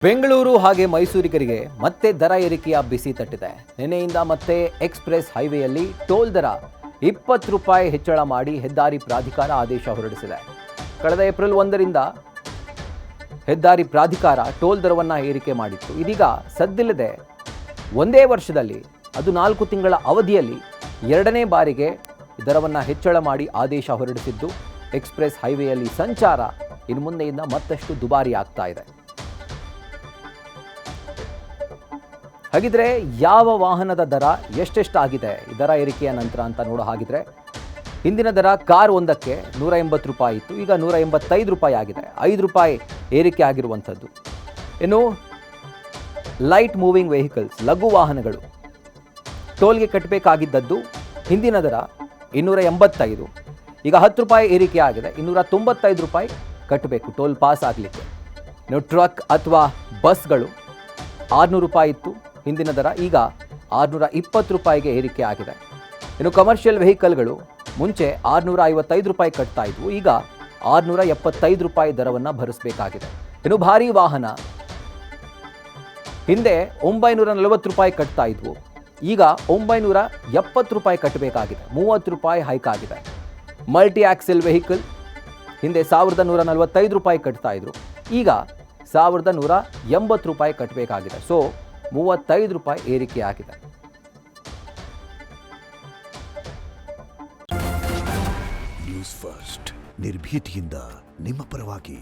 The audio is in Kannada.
ಬೆಂಗಳೂರು ಹಾಗೆ ಮೈಸೂರಿಗರಿಗೆ ಮತ್ತೆ ದರ ಏರಿಕೆಯ ಬಿಸಿ ತಟ್ಟಿದೆ. ನಿನ್ನೆಯಿಂದ ಮತ್ತೆ ಎಕ್ಸ್‌ಪ್ರೆಸ್ ಹೈವೇಯಲ್ಲಿ ಟೋಲ್ ದರ 20 ರೂಪಾಯಿ ಹೆಚ್ಚಳ ಮಾಡಿ ಹೆದ್ದಾರಿ ಪ್ರಾಧಿಕಾರ ಆದೇಶ ಹೊರಡಿಸಿದೆ. ಕಳೆದ ಏಪ್ರಿಲ್ 1ರಿಂದ ಹೆದ್ದಾರಿ ಪ್ರಾಧಿಕಾರ ಟೋಲ್ ದರವನ್ನು ಏರಿಕೆ ಮಾಡಿತ್ತು. ಇದೀಗ ಸದ್ದಿಲ್ಲದೆ ಒಂದೇ ವರ್ಷದಲ್ಲಿ ಅದು 4 ತಿಂಗಳ ಅವಧಿಯಲ್ಲಿ ಎರಡನೇ ಬಾರಿಗೆ ದರವನ್ನು ಹೆಚ್ಚಳ ಮಾಡಿ ಆದೇಶ ಹೊರಡಿಸಿದ್ದು ಎಕ್ಸ್‌ಪ್ರೆಸ್ ಹೈವೇಯಲ್ಲಿ ಸಂಚಾರ ಇನ್ನು ಮುಂದೆಯಿಂದ ಮತ್ತಷ್ಟು ದುಬಾರಿ ಆಗ್ತಾ ಇದೆ. ಹಾಗಿದ್ರೆ ಯಾವ ವಾಹನದ ದರ ಎಷ್ಟೆಷ್ಟಾಗಿದೆ ದರ ಏರಿಕೆಯ ನಂತರ ಅಂತ ನೋಡೋ ಹಾಗಿದ್ರೆ ಹಿಂದಿನ ದರ ಕಾರ್ ಒಂದಕ್ಕೆ 180 ರೂಪಾಯಿ ಇತ್ತು, ಈಗ 185 ರೂಪಾಯಿ ಆಗಿದೆ. 5 ರೂಪಾಯಿ ಏರಿಕೆ ಆಗಿರುವಂಥದ್ದು. ಇನ್ನು ಲೈಟ್ ಮೂವಿಂಗ್ ವೆಹಿಕಲ್ಸ್ ಲಘು ವಾಹನಗಳು ಟೋಲ್ಗೆ ಕಟ್ಟಬೇಕಾಗಿದ್ದದ್ದು ಹಿಂದಿನ ದರ 285, ಈಗ 10 ರೂಪಾಯಿ ಏರಿಕೆ ಆಗಿದೆ. 295 ರೂಪಾಯಿ ಕಟ್ಟಬೇಕು ಟೋಲ್ ಪಾಸ್ ಆಗಲಿಕ್ಕೆ. ಇನ್ನು ಟ್ರಕ್ ಅಥವಾ ಬಸ್ಗಳು 600 ರೂಪಾಯಿ ಇತ್ತು ಹಿಂದಿನ ದರ, ಈಗ 620 ರೂಪಾಯಿಗೆ ಏರಿಕೆ ಆಗಿದೆ. ಇನ್ನು ಕಮರ್ಷಿಯಲ್ ವೆಹಿಕಲ್ಗಳು ಮುಂಚೆ 655 ರೂಪಾಯಿ ಕಟ್ತಾ ಇದ್ವು, ಈಗ 675 ರೂಪಾಯಿ ದರವನ್ನು ಭರಿಸಬೇಕಾಗಿದೆ. ಇನ್ನು ಭಾರೀ ವಾಹನ ಹಿಂದೆ 940 ರೂಪಾಯಿ ಕಟ್ತಾ ಇದ್ವು, ಈಗ 970 ರೂಪಾಯಿ ಕಟ್ಟಬೇಕಾಗಿದೆ. 30 ರೂಪಾಯಿ ಹೈಕ್ ಆಗಿದೆ. ಮಲ್ಟಿ ಆಕ್ಸೆಲ್ ವೆಹಿಕಲ್ ಹಿಂದೆ 1145 ರೂಪಾಯಿ ಕಟ್ತಾ ಇದ್ರು, ಈಗ 1180 ರೂಪಾಯಿ ಕಟ್ಟಬೇಕಾಗಿದೆ. ಸೊ 35 ರೂಪಾಯಿ ಏರಿಕೆ ಆಗಿದೆ. ನ್ಯೂಸ್ ಫಸ್ಟ್ ನಿರ್ಭೀತಿಯಿಂದ ನಿಮ್ಮ ಪರವಾಗಿ.